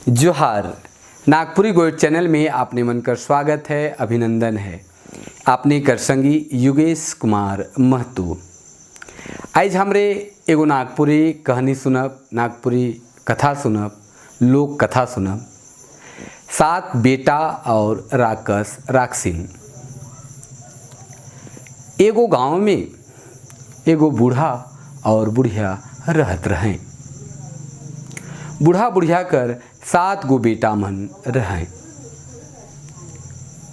जोहार। नागपुरी गोइड चैनल में आपने मन कर स्वागत है, अभिनंदन है। आपने कर संगी योगेश कुमार महतो। आज हमरे एगो नागपुरी कहानी सुनब, नागपुरी कथा सुनब, लोक कथा सुनब। 7 बेटा और राक्षस राक्षिन। एगो गांव में एगो बूढ़ा और बुढ़िया रहत रहें। बूढ़ा बुढ़िया कर 7 गो बेटा मन रहें।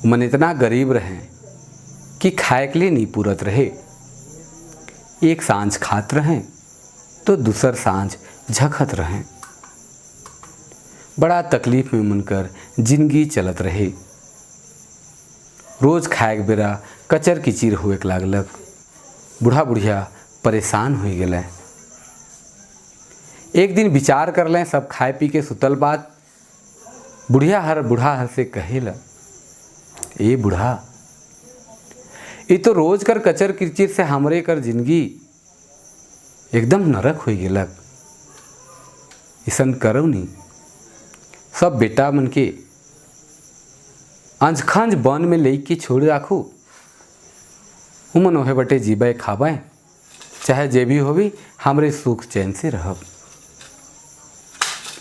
मन इतना गरीब रहें कि खाए के लिए नहीं पूरत रहे। एक सांझ खात रहें तो दूसर सांझ झखत रहें। बड़ा तकलीफ में मनकर जिंदगी चलत रहे। रोज खाए के बेरा कचर किचिर हुए के लागलक। बूढ़ा बुढ़िया परेशान हो गए। एक दिन विचार कर लें, सब खाए पी के सुतल बात। बूढ़ा हर से कहेला, ए बूढ़ा, ये तो रोज कर कचर किचिर से हमरे कर जिंदगी एकदम नरक हो गेलक। इसन करो नहीं, सब बेटा मन के अंजखंज वन में ले के छोड़ राखू। उमन ओहे बटे जीबे खाबे, चाहे जे भी होवी, हमरे सुख चैन से रहब।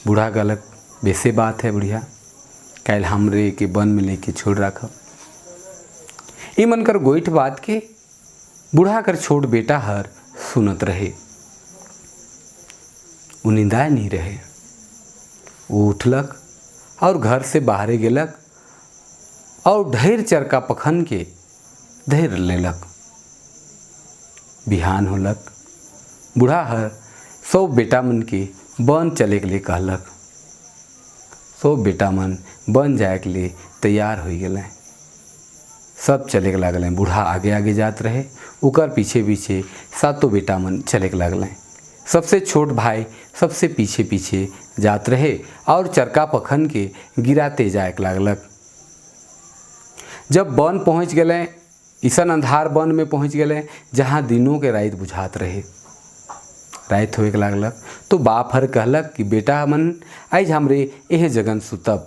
बूढ़ा गलक, वैसे बात है बुढ़िया, कैल हमरे के वन में लेके छोड़ रखब। ई मन कर गोइठ बात के बूढ़ा कर छोट बेटा हर सुनत रहे। वो निंदाए नहीं रहे। वो उठलक और घर से बाहरे गेलक और ढेर चरका पखन के धैर लेलक। बिहान होलक, बूढ़ा हर सब बेटा मन के वन चले के लिए कहलक। सब बेटा मन वन जाए के लिए तैयार हो गए। सब चले के लागल। बूढ़ा आगे आगे जात रहे, उकर पीछे पीछे 7 बेटा मन चले के लागल। सबसे छोट भाई सबसे पीछे पीछे जात रहे और चरका पखन के गिराते जाए के लागलक। जब वन पहुँच गए, ईसन अंधार वन में पहुँच गए जहाँ दिनों के रात बुझात रहे। रात होए के लागलक तो बाप हर कहलक कि बेटा मन आज हमरे एह जगन सुतब।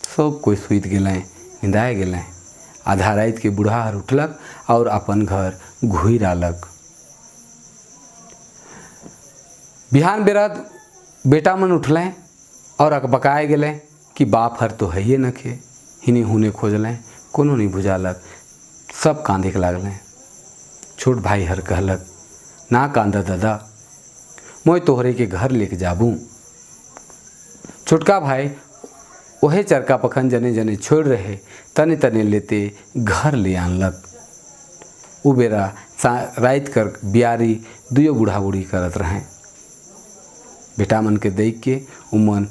सब कोई सुत गए, निंदाए गए। आधा रात के बूढ़ा हर उठलक और अपन घर घुर आलक। बिहान बेरा बेटा मन उठल और अकबकाए गए कि बाप हर तो है न खे, हिने हुने खोजल, कोनो नहीं बुझालक। सब कांदे के लागल। छोट भाई हर कहलक, ना कांदा दादा, मैं तोहरे के घर लेके जाबू। छोटका भाई ओहे चरका पखन जने जने छोड़ रहे, तने तने लेते घर ले आनलक। उ बेरा रात कर बियारी दुयो बूढ़ा बूढ़ी करत रहे। बेटा मन के देख के उमन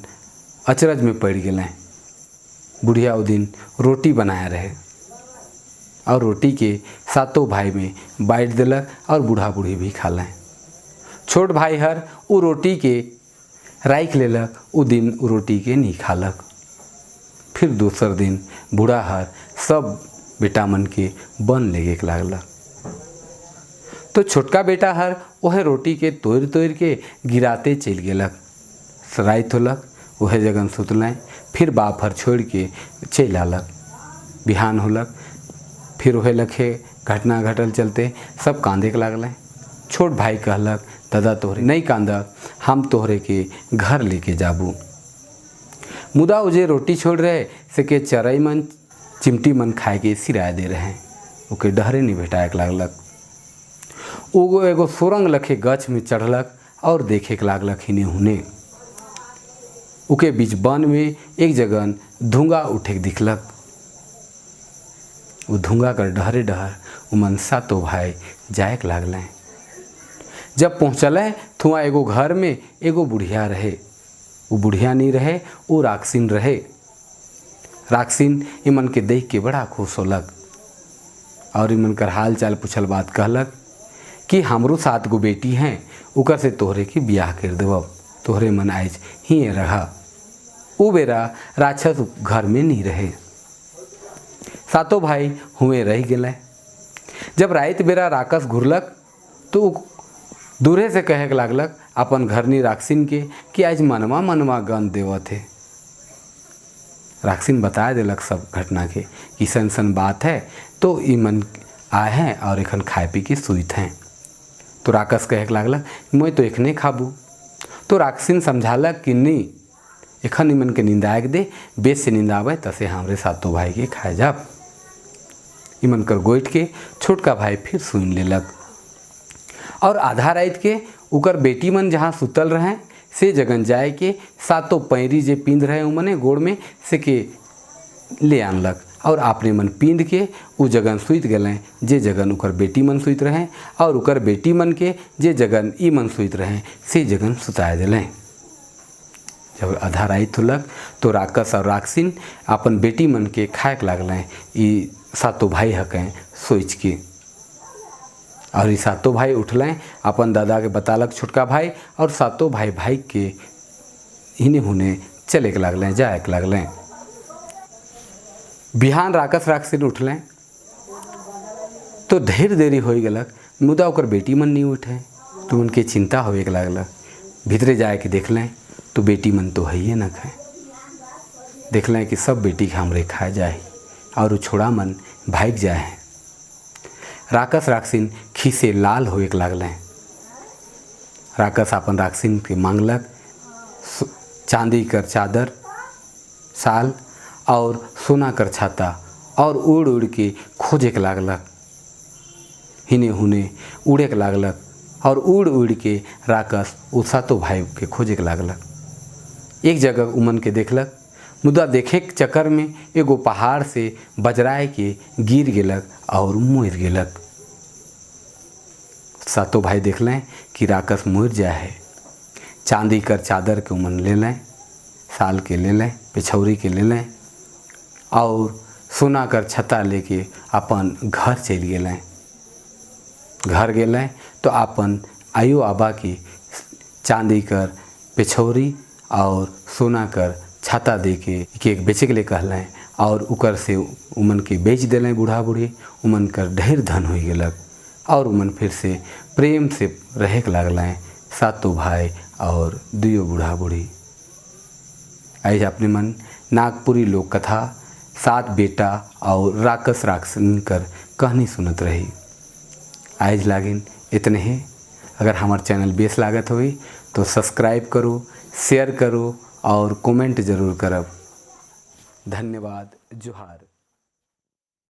अचरज में पड़ गए। बुढ़िया वो दिन रोटी बनाया रहे और रोटी के 7 भाई में बांट दिलक और बूढ़ा बूढ़ी भी खा लें। छोट भाई हर वो रोटी के राख लेलक, वो दिन वो रोटी के नहीं खालक। फिर दूसर दिन बूढ़ा हर सब बेटा मन के बन लेगे के लागलक। तो छोटका बेटा हर वह रोटी के तोड़ तोड़ के गिराते चल गेलक। रात होलक, वह जगन सुतलें। फिर बाप हर छोड़ के चल आलक। बिहान होलक, फिर वह लखे घटना घटल चलते सब कांदे के लागल। छोट भाई कहलक, दादा तोहरे नहीं कांदा, हम तोहरे के घर लेके जाबू। मुदा उजे रोटी छोड़ रहे से के चरई मन चिमटी मन खाए के सिराय दे रहे। ओके डहरे नहीं भेटाए के लागलक। वो एगो सुरंग लखे गछ में चढ़लक और देखे के लागलक हिने हुने। उके बीच वन में एक जगह धुआं उठे के दिखलक। वो धुआं कर डहरे डहर उमन 7 भाई जाए के लागल। जब पहुँचल तो वहाँ एगो घर में एगो बुढ़िया रहे। वो बुढ़िया नहीं रहे, वो राक्षिन रहे। राक्षिन इमन के देख के बड़ा खुश होलक और इमन कर हाल चाल पूछल बात कहलक कि हमरो 7 गो बेटी हैं, उकर से तोहरे के बियाह कर देवब, तोहरे मन आज ही रहा। वो बेरा राक्षस घर में नहीं रहे। 7 भाई हुए रह गए। जब रात बेरा राक्षस घुरलक तो दूरे से कहे लागलक अपन घरनी राक्षिन के कि आज मनवा मनवा गंध देवत है। राक्षिन बता दिलक सब घटना के कि सन सन बात है, तो ई मन आए हैं और एखन खाए पी के सुइत हैं। तो राक्षस कहे लागलक मैं तो एखने खाबू। तो राक्षिन समझालक कि नहीं, एखन इमन के नींद आए दे, बेस से नींद आवे तसे हमरे सातों भाई के खाए जाब। इमन कर गोइठ के छोटका भाई फिर सुन लेलक और आधा रात के उकर बेटी मन जहाँ सुतल रहे से जगन जाए के सातों पैरी जे पींद रहे उमने गोड़ में से के ले आनलक और आपने मन पींद के उ जगन सुइत गए जे जगन उकर बेटी मन सुइत रहे और उकर बेटी मन के जे जगन ई मन सुइत रहे से जगन सुताए दिलें। जब आधा रात होलक तो राक्षस और राक्षिन अपन बेटी मन के खाए लागलें। ई सातों भाई हकें सोच के और ये सातों भाई उठलें, अपन दादा के बतालक छोटका भाई और सातों भाई भाई के हिने हुने चले के लागलें, जाए के लागलें। बिहान राक्षस राक्षिन उठलें तो ढेर देरी हो गलक, मुदा ओकर बेटी मन नहीं उठे तो उनके चिंता होवे के लागलक। भीतरे जाए के देखलें तो बेटी मन तो है न खाए। देखलें कि सब बेटी के हमरे खाए जाए और छोड़ा मन भाग जाए हैं। राक्षस राक्षिन खीसे लाल होए के लागलें। राक्षस अपन राक्षिन के मांगलक चांदी कर चादर साल और सोना कर छाता और उड़ उड़ के खोजे के लागलक। हिने हुने उड़े के लागलक और उड़ उड़ के राक्षस उ सातों भाई के खोजे के लागलक। एक जगह उमन के देखलक, मुदा देखे के चक्कर में एगो पहाड़ से बजराए के गिर गेलक और मर गेलक। सातों भाई देखलें कि राक्षस मर जाए है। चांदी कर चादर के उमन ले लें, साल के ले लें, पिछौरी के ले लें और सोना कर छत्ता लेके अपन घर चल गेलें। घर गेलें तो अपन आयो आबा की चांदी कर पिछौरी और सोना कर छाता दे के एक बेचे के लिए कहलें और उकर से उमन के बेच दिलें। बूढ़ा बूढ़ी उमन कर ढेर धन हो गेलक और उमन फिर से प्रेम से रहे के लागलें सातों भाई और दुयो बूढ़ा बूढ़ी। आज अपने मन नागपुरी लोक कथा सात बेटा और राक्षस राक्षिन कर कहानी सुनत रही। आज लागिन इतने ही। अगर हमार चैनल बेस लागत हुई तो सब्सक्राइब करो, शेयर करो और कमेंट ज़रूर करब। धन्यवाद। जोहार।